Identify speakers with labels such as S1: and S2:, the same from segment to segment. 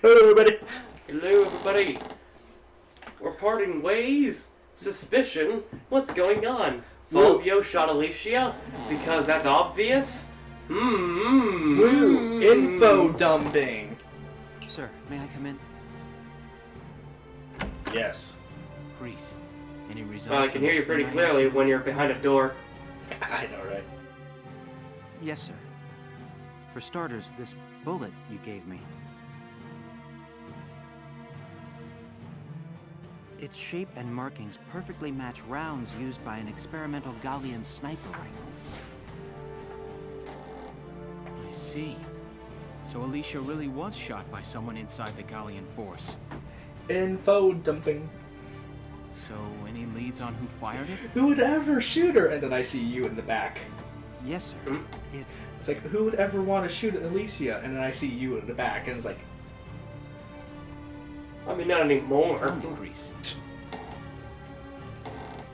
S1: Hello, everybody.
S2: Hello, everybody. We're parting ways. Suspicion. What's going on? Fulvio shot Alicia because that's obvious.
S1: Woo! Info dumping.
S3: Sir, may I come in?
S1: Yes.
S3: Grease. Any results?
S2: Well, I can hear you pretty clearly when you're behind a door.
S1: I know, right?
S3: Yes, sir. For starters, this bullet you gave me. Its shape and markings perfectly match rounds used by an experimental Gallian sniper rifle.
S4: I see. So Alicia really was shot by someone inside the Gallian force.
S1: Info dumping.
S4: So, any leads on who fired it?
S1: Who would ever shoot her? And then I see you in the back.
S3: Yes, sir.
S1: It's like, who would ever want to shoot Alicia? And then I see you in the back, and it's like,
S2: I mean, not anymore.
S4: Grease.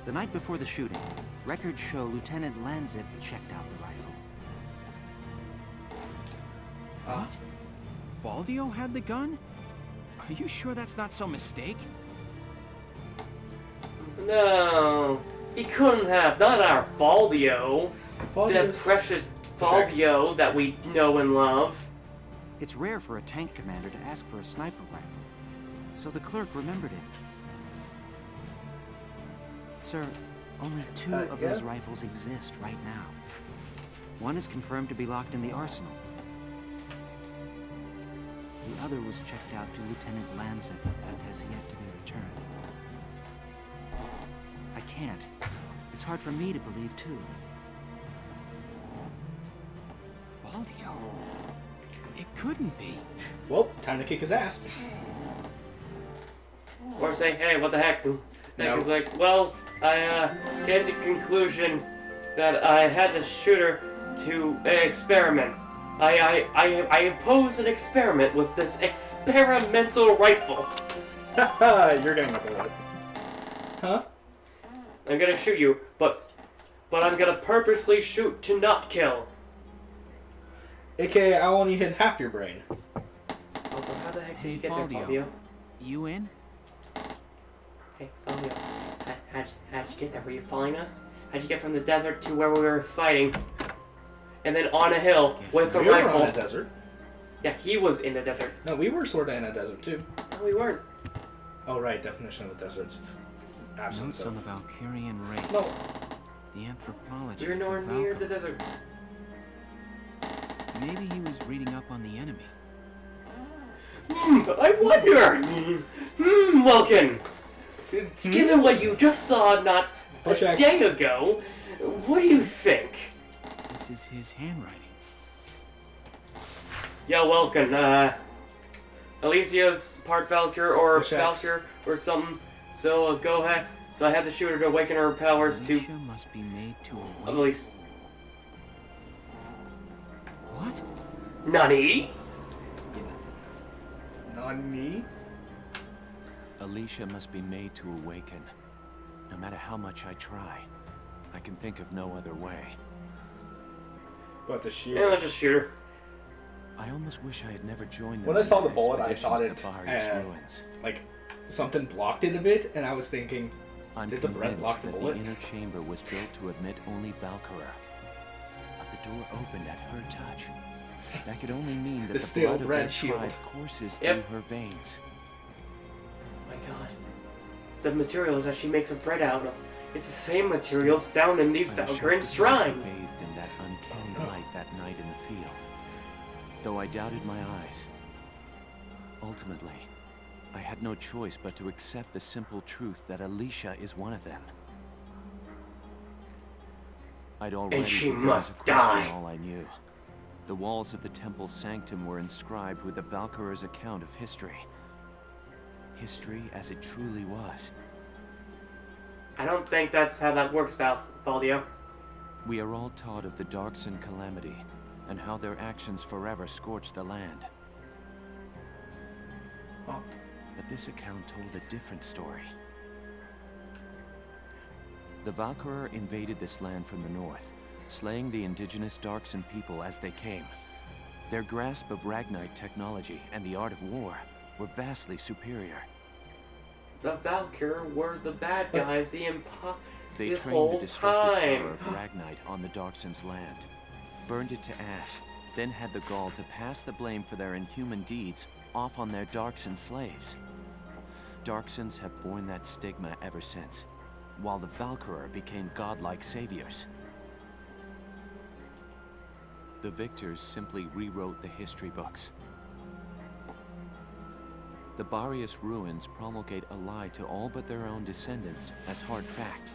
S3: The night before the shooting, records show Lieutenant Lanzip checked out the rifle.
S4: What? Valdio had the gun? Are you sure that's not some mistake?
S2: No, he couldn't have. Not our Fulvio. That precious Fulvio that we know and love.
S3: It's rare for a tank commander to ask for a sniper rifle, so the clerk remembered it. Sir, only two of those rifles exist right now. One is confirmed to be locked in the arsenal. The other was checked out to Lieutenant Lanzip and has yet to be returned. I can't. It's hard for me to believe, too.
S4: Valdio? It couldn't be.
S1: well, time to kick his ass.
S2: Or say, hey, what the heck?
S1: No.
S2: He's like, well, I came to conclusion that I had to shoot her to experiment. I oppose an experiment with this experimental rifle.
S1: Haha, you're getting up a lot. Huh?
S2: I'm gonna shoot you, but I'm gonna purposely shoot to not kill.
S1: AKA, I only hit half your brain.
S2: Also, how the heck did
S4: Hey,
S2: you get there,
S4: Fulvio.
S2: Fulvio?
S4: You in?
S2: Hey, Fulvio, how'd you get there? Were you following us? How'd you get from the desert to where we were fighting? And then on a hill with a
S1: We were
S2: rifle.
S1: on a desert.
S2: Yeah, he was in the desert.
S1: No, we were sort of in a desert, too.
S2: No, we weren't.
S1: Oh, right, definition of the desert's absence
S4: Notes on the
S1: of...
S4: Valkyrian race.
S1: No.
S4: The anthropology.
S2: You're
S4: of
S2: nowhere
S4: the
S2: near
S4: Valkyr.
S2: the desert.
S4: Maybe he was reading up on the enemy.
S2: I wonder! Welkin! Given what you just saw not a day ago, what do you think?
S4: This is his handwriting.
S2: Yeah, Welkin, Alicia's part Valkyr or
S1: Bushacks.
S2: Valkyr or something, so go ahead. So I had to shoot her to awaken her powers
S4: Alicia must be made to
S2: to
S4: awake.
S2: release.
S4: What?
S2: Nani?
S1: Not me?
S5: Alicia must be made to awaken. No matter how much I try, I can think of no other way.
S1: But the sheer...
S2: Yeah, let's just shoot her.
S5: I almost wish I had never joined them.
S1: When I saw the
S5: in
S1: bullet, I
S5: expedition
S1: thought
S5: to
S1: it,
S5: the Bahari's ruins.
S1: like, something blocked it a bit, and I was thinking,
S5: I'm
S1: did the bread block
S5: convinced
S1: the
S5: that
S1: bullet?
S5: the inner chamber was built to admit only Valkyria. But the door opened at her touch. That could only mean that
S1: The
S5: the
S1: steel
S5: blood of
S1: bread
S5: their
S1: shield.
S5: tribe courses
S2: Yep.
S5: through her veins.
S2: My god. The materials that she makes her bread out of. It's the same materials found in these
S5: I'm
S2: Valkyrian
S5: shocked that I
S2: shrines.
S5: bathed in that uncanny light that night in the field. Though I doubted my eyes. Ultimately, I had no choice but to accept the simple truth that Alicia is one of them. I'd already
S2: she
S5: begun
S2: must
S5: to question
S2: die.
S5: all I knew. The walls of the temple sanctum were inscribed with the Valkyrier's account of history. History as it truly was.
S2: I don't think that's how that works, Valdio.
S5: We are all taught of the Darkson calamity, and how their actions forever scorched the land.
S1: Oh.
S5: But this account told a different story. The Valkyria invaded this land from the north, slaying the indigenous Darkson people as they came. Their grasp of Ragnite technology and the art of war were vastly superior.
S2: The Valkyria were the bad guys
S5: They
S2: the
S5: trained
S2: whole
S5: the destructive
S2: time.
S5: power of Ragnite on the Darkson's land, burned it to ash, then had the gall to pass the blame for their inhuman deeds off on their Darkson slaves. Darksons have borne that stigma ever since, while the Valkyria became godlike saviors. The victors simply rewrote the history books. The Barrios ruins promulgate a lie to all but their own descendants as hard fact.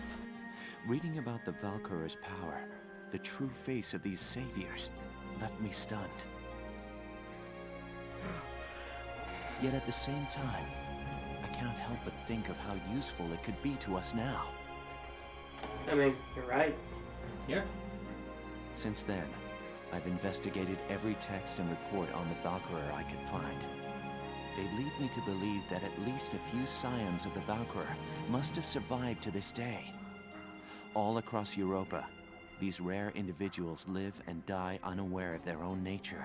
S5: Reading about the Valkyria's power, the true face of these saviors, left me stunned. Yet at the same time, I cannot help but think of how useful it could be to us now.
S2: I mean, you're right.
S1: Yeah.
S5: Since then, I've investigated every text and report on the Valkyria I could find. They lead me to believe that at least a few scions of the Valkyria must have survived to this day. All across Europa, these rare individuals live and die unaware of their own nature.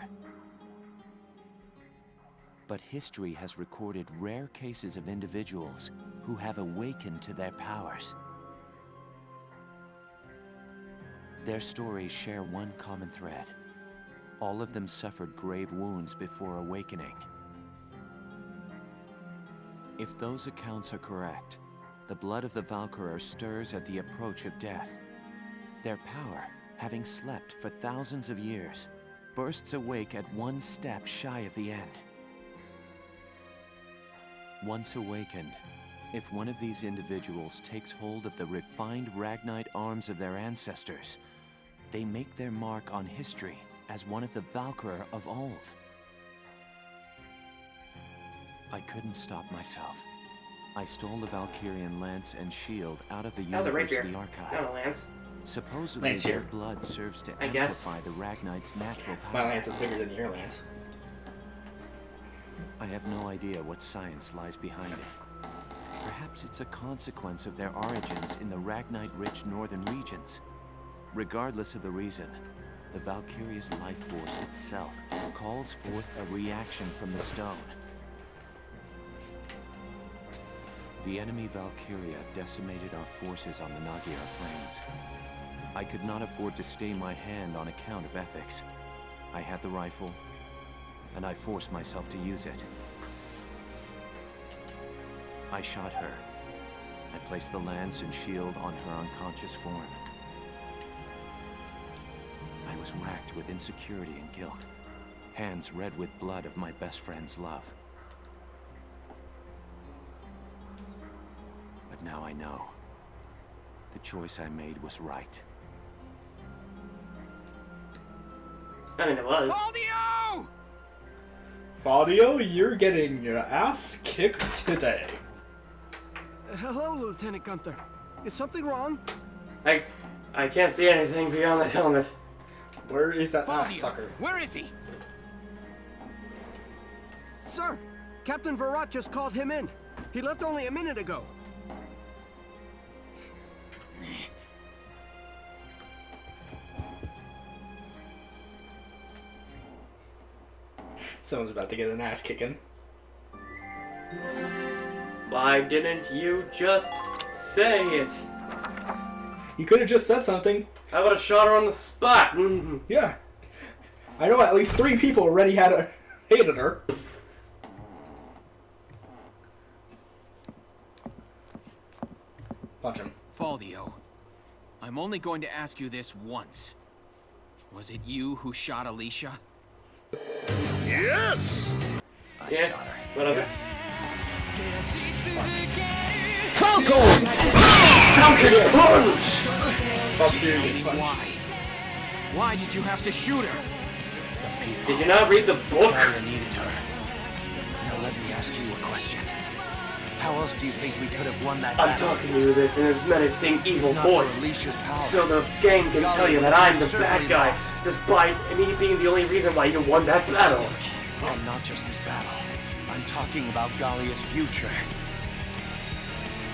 S5: But history has recorded rare cases of individuals who have awakened to their powers. Their stories share one common thread. All of them suffered grave wounds before awakening. If those accounts are correct, the blood of the Valkyria stirs at the approach of death. Their power, having slept for thousands of years, bursts awake at one step shy of the end. Once awakened, if one of these individuals takes hold of the refined Ragnite arms of their ancestors, they make their mark on history as one of the Valkyria of old. I couldn't stop myself. I stole the Valkyrian lance and shield out of the
S2: That was a rapier,
S5: university archive.
S2: not a lance.
S5: Supposedly
S1: Lance
S5: their
S1: here.
S5: blood serves to
S2: I guess.
S5: amplify the Ragnite's natural
S1: My
S5: power.
S1: lance is bigger than your lance.
S5: I have no idea what science lies behind it. Perhaps it's a consequence of their origins in the Ragnite-rich northern regions. Regardless of the reason, the Valkyria's life force itself calls forth a reaction from the stone. The enemy Valkyria decimated our forces on the Nagyar Plains. I could not afford to stay my hand on account of ethics. I had the rifle, and I forced myself to use it. I shot her. I placed the lance and shield on her unconscious form. I was racked with insecurity and guilt, hands red with blood of my best friend's love. But now I know. The choice I made was right.
S2: I mean, it was.
S4: Claudio!
S1: Fabio, you're getting your ass kicked today.
S6: Hello, Lieutenant Gunther. Is something wrong?
S2: I can't see anything beyond this helmet.
S1: Where is that ass
S4: Claudio,
S1: sucker?
S4: where is he?
S6: Sir, Captain Virat just called him in. He left only a minute ago.
S1: Someone's about to get an ass kicking.
S2: Why didn't you just say it?
S1: You could have just said something.
S2: I would have shot her on the spot.
S1: Yeah. I know at least 3 people already hated her. Punch him.
S4: Faldio, I'm only going to ask you this once. Was it you who shot Alicia?
S2: Yeah, whatever.
S4: Why? Why did you have to shoot her?
S2: Did you not read the book?
S5: Valkyria needed her. Now let me ask you a question. How else do you think we could have won that
S2: I'm
S5: battle?
S2: talking to you this in his menacing evil
S5: Not for
S2: voice.
S5: Alicia's power.
S2: So the game can tell you that I'm the bad guy, despite me being the only reason why you won that battle.
S5: And not just this battle. I'm talking about Gallia's future.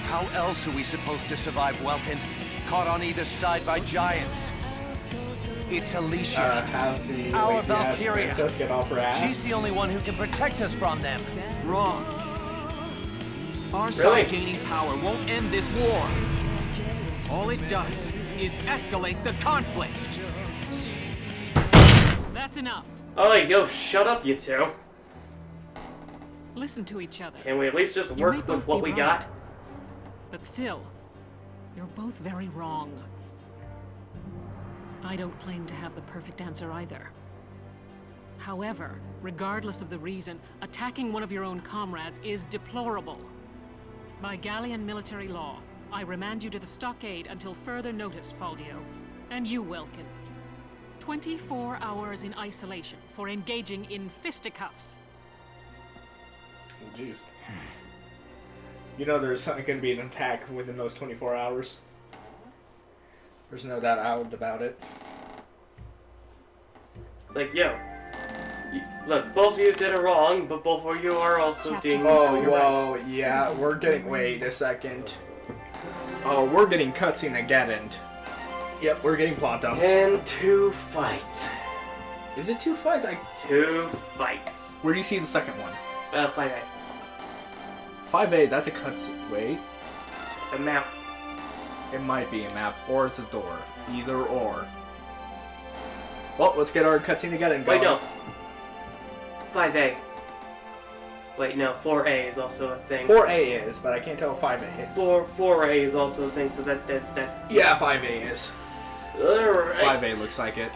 S5: How else are we supposed to survive Welkin? Caught on either side by giants. It's Alicia.
S1: Have the
S5: Our
S1: lazy ass
S5: Valkyria.
S1: princess get off her ass.
S5: She's the only one who can protect us from them.
S4: wrong. Our
S2: Really?
S4: side gaining power won't end this war. All it does is escalate the conflict.
S7: That's enough.
S2: Oh, yo, shut up, you two.
S7: Listen to each other.
S2: Can we at least just
S7: You may
S2: work
S7: both
S2: with what
S7: be
S2: we
S7: right,
S2: got?
S7: But still, you're both very wrong. I don't claim to have the perfect answer either. However, regardless of the reason, attacking one of your own comrades is deplorable. By Gallian military law, I remand you to the stockade until further notice, Faldio. And you, Welkin. 24 hours in isolation for engaging in fisticuffs.
S1: Oh, jeez. You know there's going to be an attack within those 24 hours. There's no doubt about it.
S2: It's like, yo, look, both of you did it wrong, but both of you are also doing
S1: Oh,
S2: you're
S1: whoa,
S2: right.
S1: yeah, we're getting... Wait a second. Oh, we're getting cutscene again. Yep, we're getting plot dumped.
S2: And 2 fights.
S1: Is it 2 fights?
S2: 2 fights.
S1: Where do you see the second one?
S2: 5A.
S1: 5A, that's a cutscene. Wait.
S2: The map.
S1: It might be a map, or it's a door. Either or. Well, let's get our cutscene again.
S2: Wait, no. 5A. Wait, no, 4A is also a thing.
S1: 4A is, but I can't tell if 5A is.
S2: 4A is also a thing, so that...
S1: Yeah, 5A is.
S2: Alright.
S1: 5A looks like it.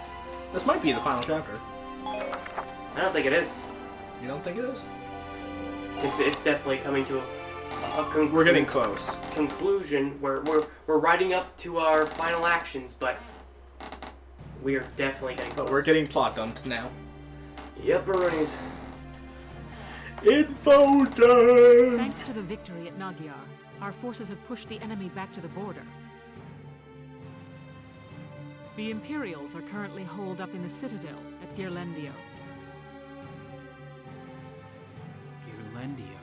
S1: This might be the final chapter.
S2: I don't think it is.
S1: You don't think it is?
S2: It's definitely coming to a
S1: We're getting close.
S2: conclusion. We're riding up to our final actions, but we are definitely getting close.
S1: But we're getting plot dumped now.
S2: Yep, Baronies.
S1: Info time!
S7: Thanks to the victory at Magyar, our forces have pushed the enemy back to the border. The Imperials are currently holed up in the citadel at Girlendio.
S4: Girlendio.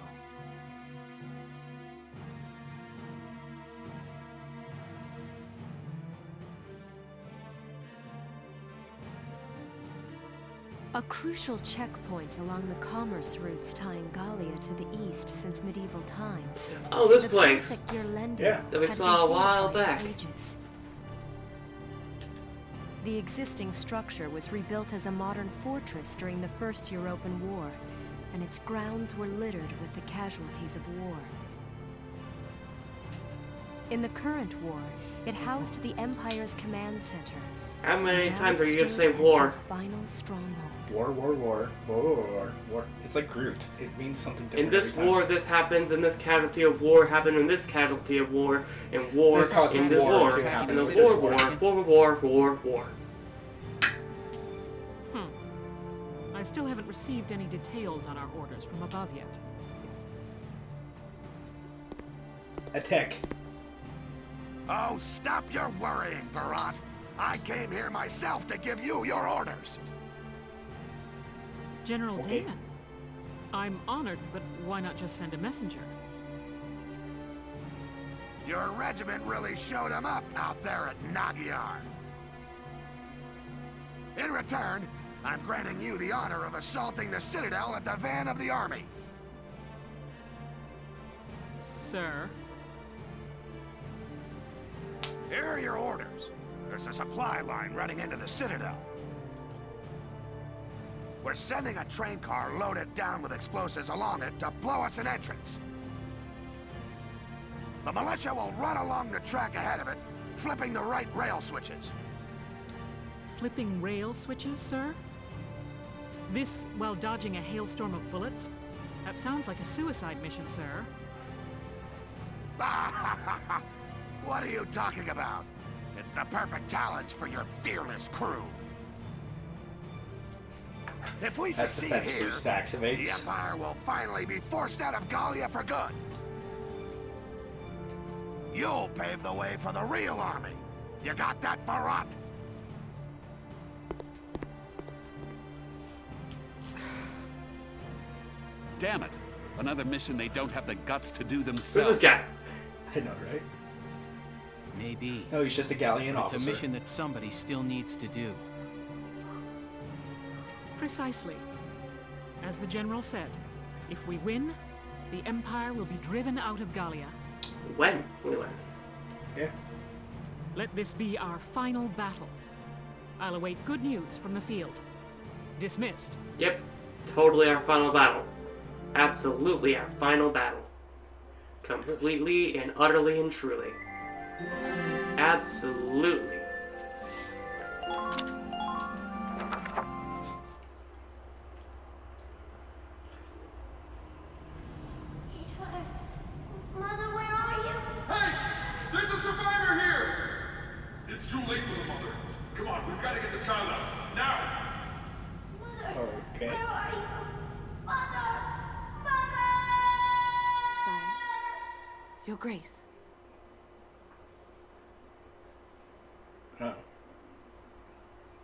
S8: A crucial checkpoint along the commerce routes tying Gallia to the east since medieval times.
S2: Oh, this
S8: The
S2: place.
S8: at Girlendio
S1: Yeah.
S2: That we
S8: had
S2: saw
S8: been
S2: a while
S8: fortified
S2: back.
S8: for ages. The existing structure was rebuilt as a modern fortress during the First European War, and its grounds were littered with the casualties of war. In the current war, it housed the Empire's command center.
S2: How many
S8: Now
S2: times are
S8: it
S2: you gonna
S8: stood
S2: say
S8: as
S2: war?
S8: their final stronghold.
S1: War, war, war, war, war, war, war. It's like Groot. It means something different.
S2: In this
S1: every time.
S2: war, this happens, and this casualty of war happened, and this casualty of war, and war,
S1: This causes
S2: in this
S1: war
S2: war,
S1: to
S2: and
S1: happen
S2: the
S1: in this
S2: war.
S7: Hmm. I still haven't received any details on our orders from above yet.
S1: Attack.
S9: Oh, stop your worrying, Virat. I came here myself to give you your orders.
S7: General
S1: Okay.
S7: Damon, I'm honored, but why not just send a messenger?
S9: Your regiment really showed him up out there at Magyar. In return, I'm granting you the honor of assaulting the Citadel at the van of the army.
S7: Sir?
S9: Here are your orders. There's a supply line running into the Citadel. We're sending a train car loaded down with explosives along it to blow us an entrance. The militia will run along the track ahead of it, flipping the right rail switches.
S7: Flipping rail switches, sir? This while dodging a hailstorm of bullets? That sounds like a suicide mission, sir.
S9: What are you talking about? It's the perfect challenge for your fearless crew. If we
S1: That's
S9: succeed
S1: defense
S9: here,
S1: boost activates.
S9: the Empire will finally be forced out of Gallia for good. You'll pave the way for the real army. You got that, Virat?
S10: Damn it! Another mission they don't have the guts to do
S2: Who's
S10: themselves.
S2: this guy?
S1: I know, right?
S4: Maybe.
S1: No, he's just a Gallian
S4: It's
S1: officer.
S4: a mission that somebody still needs to do.
S7: Precisely. As the General said, If we win, the Empire will be driven out of Gallia.
S2: When? We win.
S1: Yeah.
S7: Let this be our final battle. I'll await good news from the field. Dismissed.
S2: Yep. Totally our final battle. Absolutely our final battle. Completely and utterly and truly. Absolutely.
S11: Mother, where are you?
S12: Hey! There's a survivor here! It's too late for the mother. Come on, we've got to get the child out. Now!
S11: Mother,
S1: Okay.
S11: where are you? Mother! Mother!
S8: Sire. Your Grace.
S1: Oh.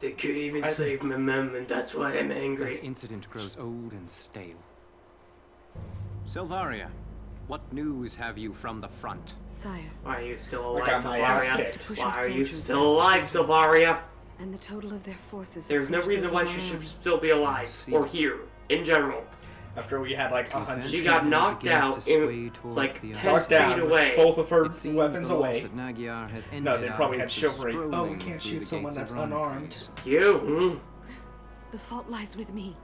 S2: They couldn't even save my mum, and that's why I'm angry.
S13: That incident grows old and stale. Silvaria, what news have you from the front?
S8: Sire.
S2: Why are you still
S1: I
S2: alive,
S1: got my ass
S2: Silvaria?
S1: kicked.
S2: Why are you still alive, Silvaria?
S8: And the total of their forces.
S2: There's no reason why she should still be alive, or here, in general.
S1: After we had like 100.
S2: She got knocked out in like 10 feet away.
S1: Both of her
S13: It seems
S1: weapons
S13: the loss
S1: away.
S13: at Magyar has
S1: No,
S13: ended
S1: they
S13: our
S1: probably had
S13: hopes of
S1: chivalry. Oh, we
S13: strolling
S1: can't
S13: through
S1: shoot
S13: the
S1: someone
S13: gates
S1: that's
S13: of
S1: unarmed.
S2: You?
S8: The fault lies with me.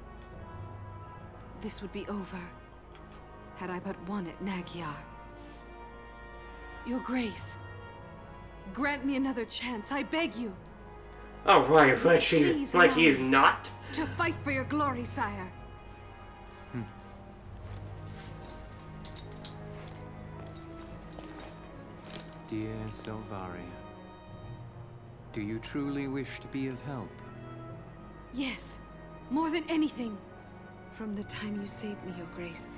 S8: This would be over had I but won at Magyar. Your Grace, grant me another chance, I beg you.
S2: Oh, right, like she's
S8: Please
S2: like
S8: allow
S2: he's
S8: me
S2: not.
S8: To fight for your glory, sire.
S13: Dear Silvaria, do you truly wish to be of help?
S8: Yes, more than anything. From the time you saved me, Your Grace,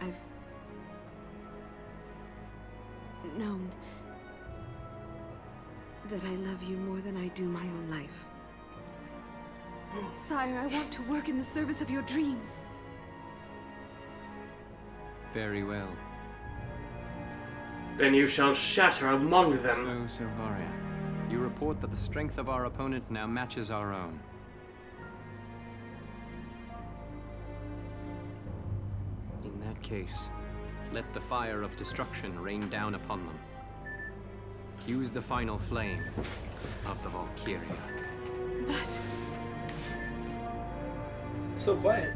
S8: I've known that I love you more than I do my own life. Sire, I want to work in the service of your dreams.
S13: Very well.
S2: Then you shall shatter among them.
S13: So, Silvaria, you report that the strength of our opponent now matches our own. In that case, let the fire of destruction rain down upon them. Use the final flame of the Valkyria.
S8: But...
S1: So quiet.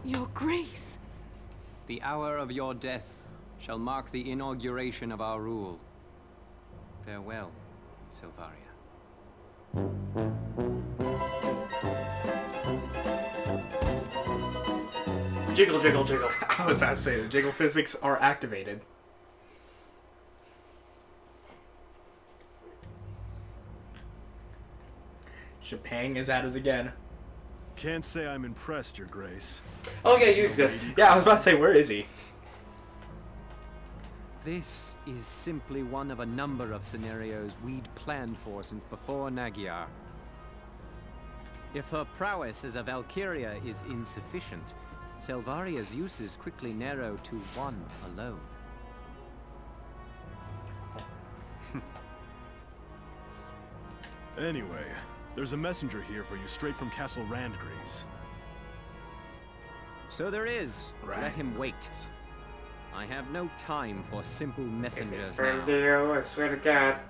S8: Your Grace!
S13: The hour of your death shall mark the inauguration of our rule. Farewell, Silvaria.
S2: Jiggle, jiggle, jiggle.
S1: I was about to say, the jiggle physics are activated. Japan is at it again.
S14: Can't say I'm impressed, Your Grace.
S2: Oh yeah, you exist.
S1: Yeah, I was about to say, where is he?
S13: This is simply one of a number of scenarios we'd planned for since before Magyar. If her prowess as a Valkyria is insufficient, Silvaria's uses quickly narrow to one alone.
S14: Anyway, there's a messenger here for you straight from Castle Randgrease.
S13: So there is.
S1: Right.
S13: Let him wait. I have no time for simple messengers
S2: From
S13: now.
S2: there, I swear to God.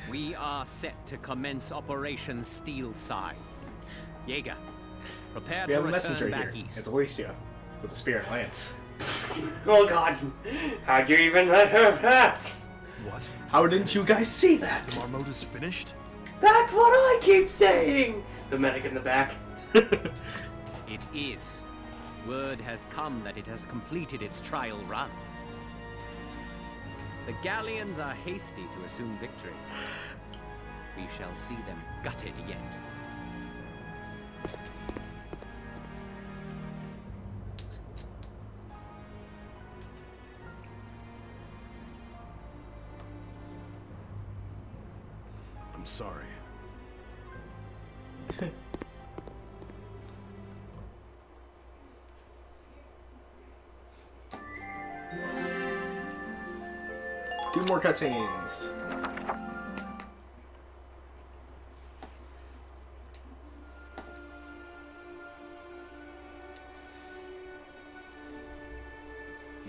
S13: We are set to commence Operation Steel Side. Jaeger, prepare
S1: We
S13: to
S1: have a
S13: return
S1: messenger
S13: back
S1: here.
S13: east.
S1: It's Alicia with a spirit lance.
S2: Oh God! How'd you even let her pass?
S14: What?
S1: How didn't you guys see that?
S14: Marmota's finished?
S2: That's what I keep saying! The medic in the back.
S13: It is. Word has come that it has completed its trial run. The Gallians are hasty to assume victory. We shall see them gutted yet.
S14: I'm sorry.
S1: Two more cutscenes.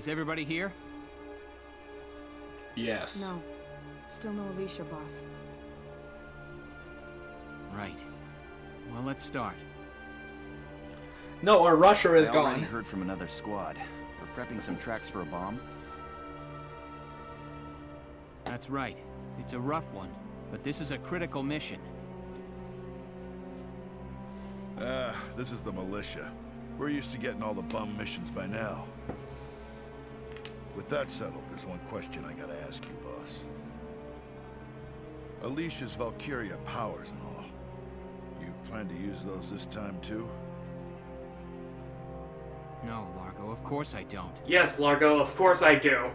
S4: Is everybody here?
S1: Yes.
S15: No. Still no Alicia, boss.
S4: Right. Well, let's start.
S1: No, our rusher is
S16: I already
S1: gone.
S16: heard from another squad. We're prepping some tracks for a bomb.
S4: That's right. It's a rough one, but this is a critical mission.
S14: This is the militia. We're used to getting all the bum missions by now. With that settled, there's one question I gotta ask you, boss. Alicia's Valkyria powers and all. You plan to use those this time too?
S4: No, Largo, of course I don't.
S2: Yes, Largo, of course I do.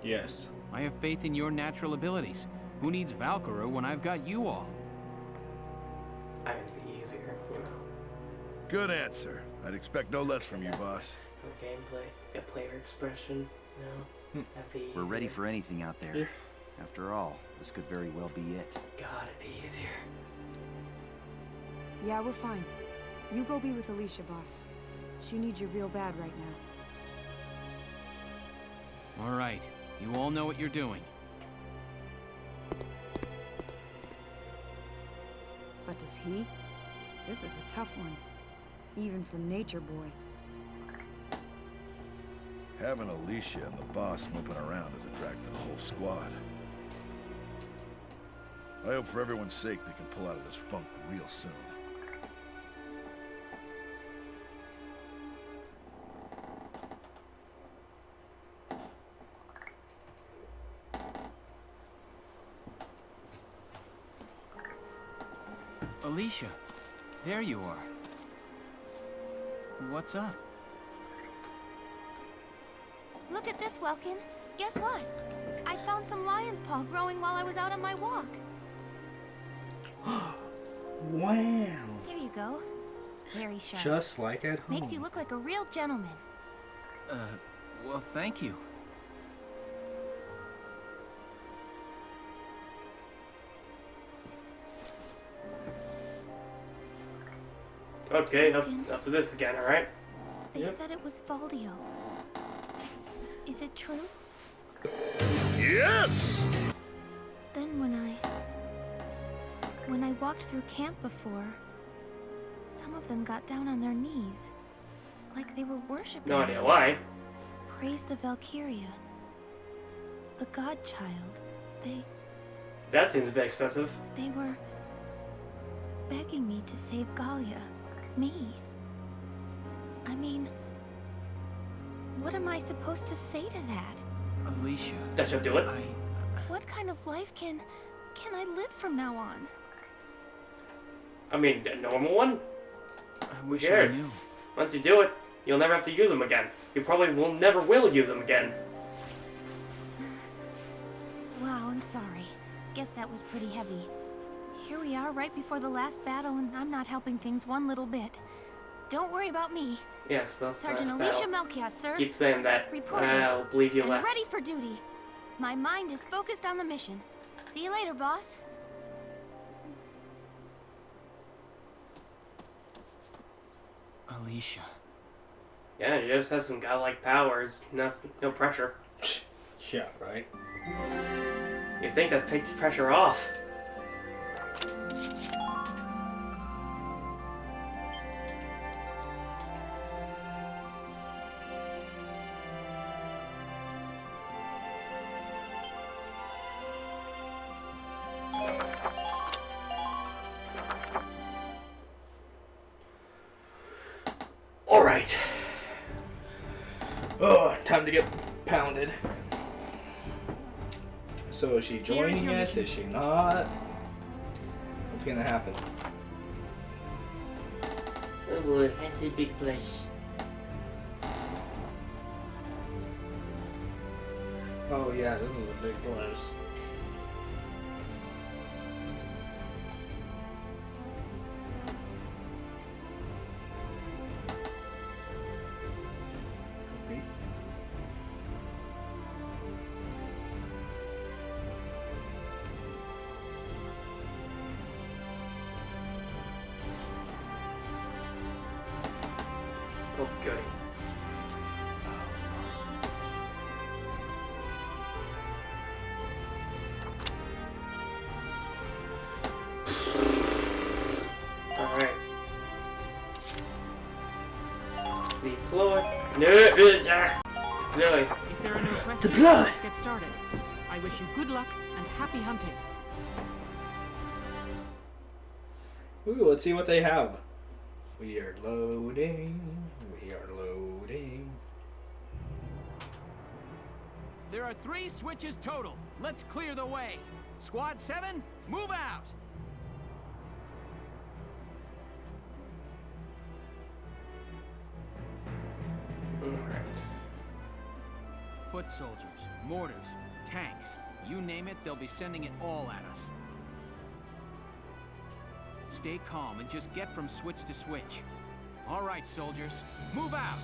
S1: Yes.
S4: I have faith in your natural abilities. Who needs Valkyria when I've got you all?
S2: I would be easier, you know.
S14: Good answer. I'd expect no less from you, boss.
S2: No gameplay, get player expression, no. That'd be easier.
S16: We're ready for anything out there.
S2: Yeah.
S16: After all, this could very well be it.
S2: God, it'd be easier.
S15: Yeah, we're fine. You go be with Alicia, boss. She needs you real bad right now.
S4: All right. You all know what you're doing.
S15: But does he? This is a tough one. Even for Nature Boy.
S14: Having Alicia and the boss moping around is a drag for the whole squad. I hope for everyone's sake they can pull out of this funk real soon.
S4: Alicia, there you are. What's up?
S17: Look at this, Welkin. Guess what? I found some lion's paw growing while I was out on my walk.
S1: Wow.
S17: Here you go. Very sharp.
S1: Just like at home.
S17: Makes you look like a real gentleman.
S4: Well, thank you.
S2: Okay, up to this again, alright?
S17: They said it was Valdio. Is it true?
S14: Yes!
S17: Then when I walked through camp before, some of them got down on their knees. Like they were worshipping.
S2: No idea why.
S17: Praise the Valkyria. The Godchild.
S2: That seems a bit excessive.
S17: They were begging me to save Galia. Me. I mean, what am I supposed to say to that?
S4: Alicia.
S2: That should do it.
S17: What kind of life can I live from now on?
S2: I mean, a normal one?
S4: I wish
S2: Who cares?
S4: I knew.
S2: Once you do it, you'll never have to use them again. You probably never will use them again.
S17: Wow, I'm sorry. Guess that was pretty heavy. Here we are right before the last battle, and I'm not helping things one little bit. Don't worry about me.
S2: Yes, that's
S17: Sergeant
S2: last
S17: Alicia
S2: battle.
S17: Melchiot, sir.
S2: Keep saying that.
S17: Reporting.
S2: I'll believe you
S17: and
S2: less.
S17: ready for duty. My mind is focused on the mission. See you later, boss.
S4: Alicia.
S2: Yeah, you just have some godlike powers. No pressure.
S1: Yeah, right.
S2: You'd think that'd take the pressure off. Alright. Oh, time to get pounded. So is she joining us? Is she not? What's gonna happen? Oh boy, that's a big place.
S1: Oh yeah, this is a big place.
S2: Oh goody. Deploy. Really?
S7: If there are no questions,
S1: Deploy.
S7: let's get started. I wish you good luck and happy hunting.
S1: Ooh, let's see what they have. We are loading. We are loading.
S4: There are 3 switches total. Let's clear the way. Squad 7, move out! Foot soldiers, mortars, tanks, you name it, they'll be sending it all at us. Stay calm and just get from switch to switch. All right, soldiers, move out!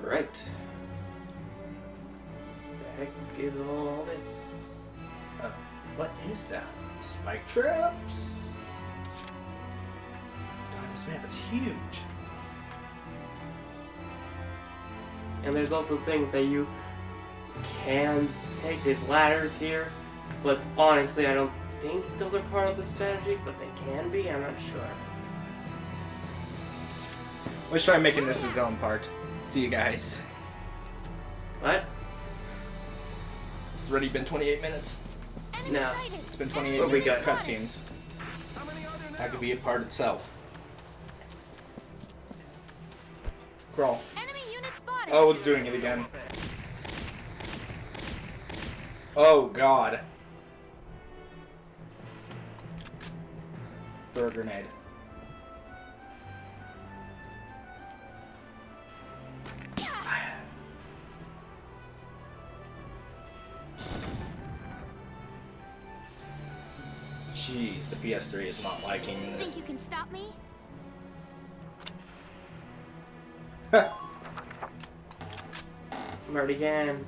S2: Right. The heck is all this?
S1: What is that? Spike traps? God, this map is huge.
S2: And there's also things that you can take. These ladders here, but honestly, I don't think those are part of the strategy, but they can be. I'm not sure.
S1: Let's try making this its own part. See you guys.
S2: What?
S1: It's already been 28 minutes.
S2: No.
S1: It's been 28
S2: What we
S1: minutes of
S2: got?
S1: cutscenes. That could be a part itself. Crawl. Oh, it's doing it again. Oh, God. Throw a grenade. Jeez, the PS3 is not liking this.
S17: Think you can stop me?
S2: I'm already again.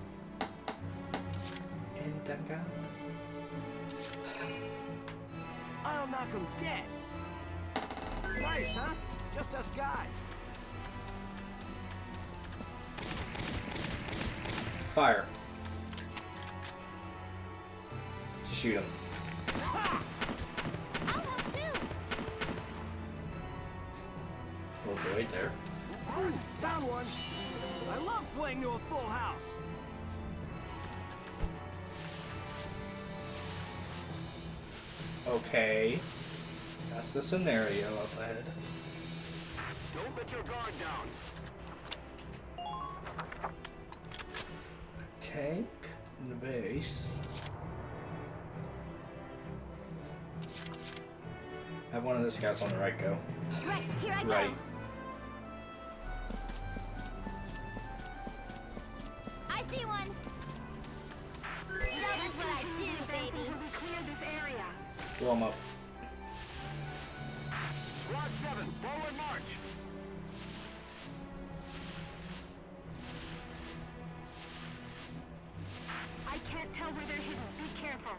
S6: I'll knock him dead. Nice, huh? Just us guys.
S1: Fire. Shoot him. Oh, wait there.
S6: Ooh, found one. I love playing to a full house.
S1: Okay. That's the scenario up ahead.
S6: Don't let your guard down.
S1: Tank in the base. Have one of the scouts on the right go.
S17: Right, here I
S1: Right.
S17: go. I see one. That is what I do, baby. We clear this area.
S1: Blow him up.
S6: Squad 7, forward march.
S11: I can't tell where they're hidden. Be careful.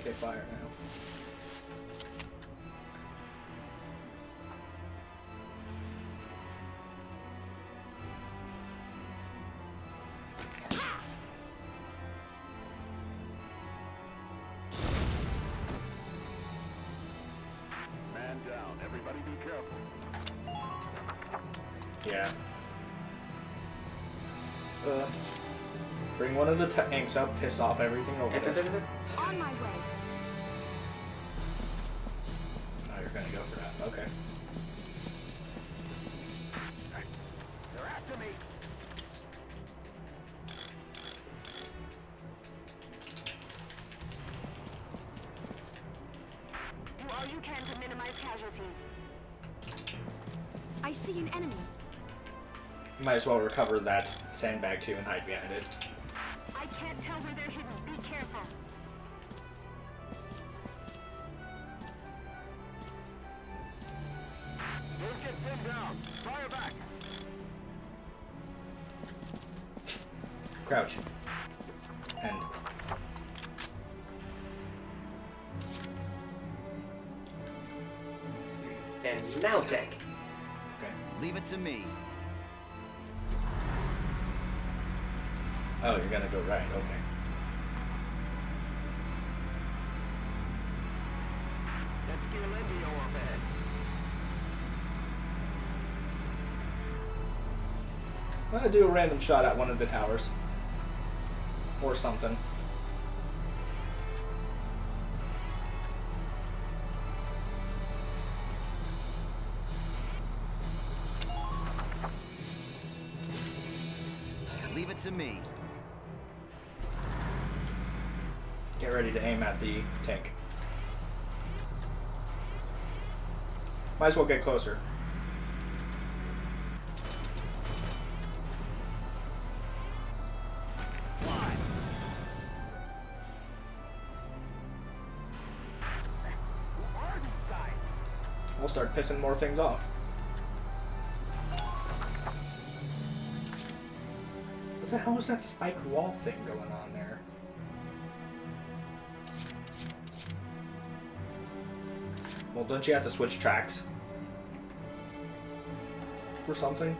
S1: Okay, fire now.
S9: Man down. Everybody be careful.
S1: Yeah. Bring one of the tanks up, piss off everything over there.
S11: On my way.
S1: Oh, you're gonna go for that. Okay.
S6: They're after me.
S11: Do all you can to minimize casualties.
S15: I see an enemy.
S1: Might as well recover that sandbag too and hide behind it.
S11: I can't tell where they're hidden. Be careful.
S6: Don't get pinned down. Fire back.
S1: Crouch. End.
S2: And now tank.
S1: Okay.
S16: Leave it to me.
S1: Oh, you're gonna go right. Okay. I'm gonna do a random shot at one of the towers. Or something.
S16: Leave it to me.
S1: Get ready to aim at the tank. Might as well get closer. We'll start pissing more things off. What the hell was that spike wall thing going on there? Well, don't you have to switch tracks? For something?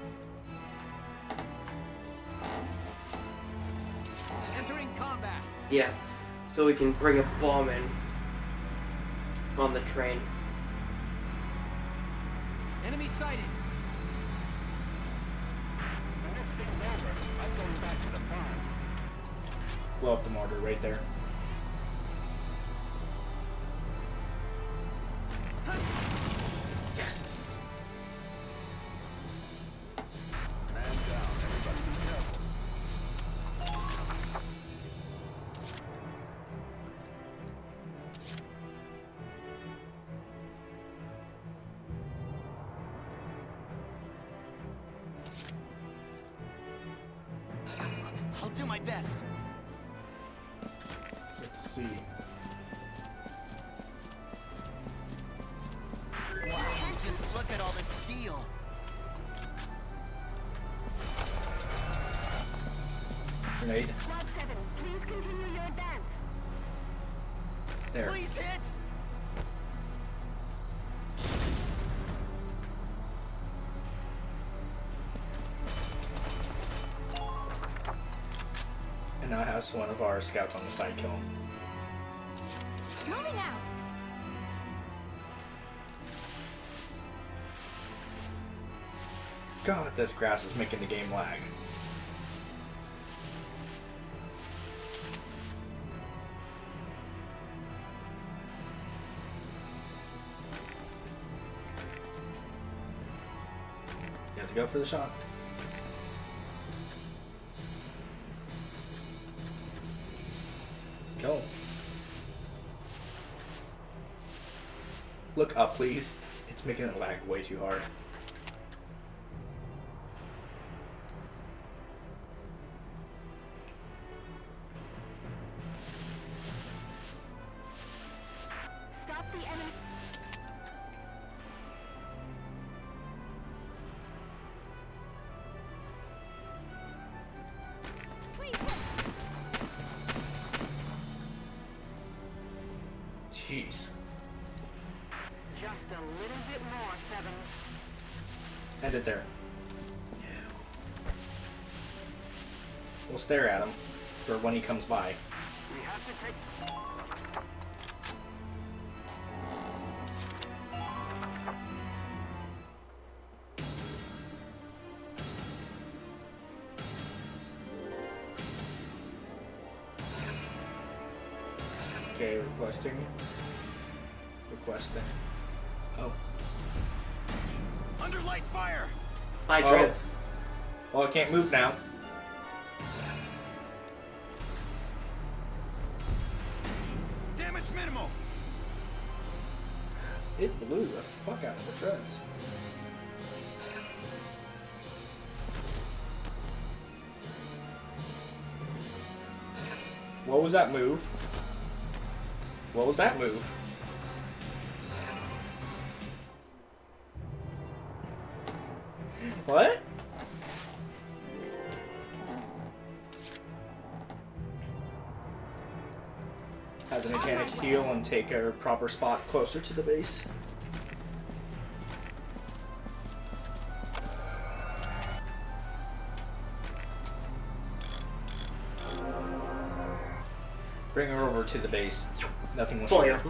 S13: Entering combat.
S2: Yeah, so we can bring a bomb in on the train.
S13: Enemy sighted.
S1: Blow up the mortar right there. Yes.
S14: Man down. Everybody be careful.
S16: I'll do my best.
S1: Let's see.
S16: Wow, just look at all this steel.
S1: Grenade.
S11: Squad 7, please continue your advance.
S1: There.
S16: Please hit!
S1: And now has one of our scouts on the side kill him.
S11: Moving out.
S1: God, this grass is making the game lag. You have to go for the shot. Go. Look up, please. It's making it lag way too hard.
S11: Stop the enemy. Please hit.
S1: Jeez.
S11: Just a little bit more, 7.
S1: End it there. We'll stare at him for when he comes by.
S11: We have to take...
S1: Okay, requesting. Requesting. Oh.
S16: Under light fire!
S2: Hi, Trents.
S1: Well, I can't move now.
S16: Damage minimal!
S1: It blew the fuck out of the treads. What was that move? What was that move? What? Have the mechanic heal and take a proper spot closer to the base. Bring her over to the base. Nothing will show. You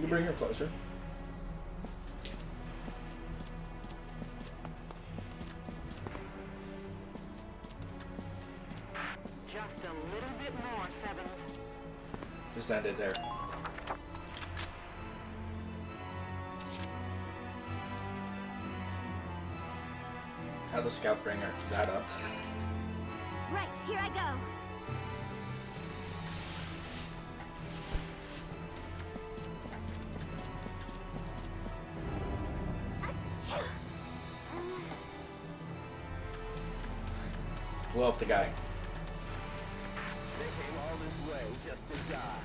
S1: can bring her closer.
S7: Just a little bit more, Seven.
S1: Just ended there. Have the scout bring that up.
S17: Right, here I go.
S1: Blow up the guy.
S16: They came all this way just to die.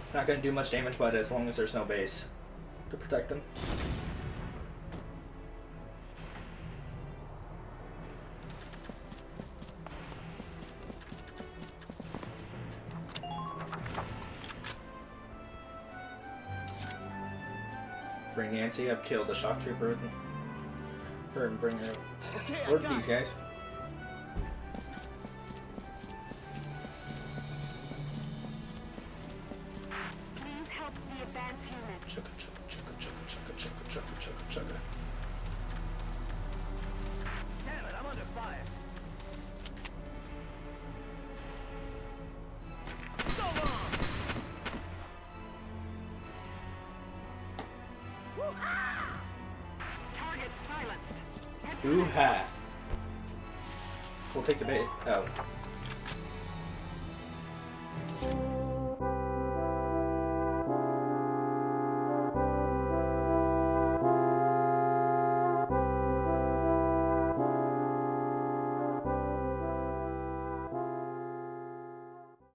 S1: It's not going to do much damage, but as long as there's no base to protect him. Bring Nancy up, kill the shock trooper with her, and bring her up. Or these guys.
S7: Please help the advance unit.
S1: Chugga, chugga, chugga, chugga, chugga, chugga, chugga, chugga.
S16: Damn it, I'm under fire. So long!
S7: Target silenced.
S1: Ooh-ha. We'll take the bait. Oh.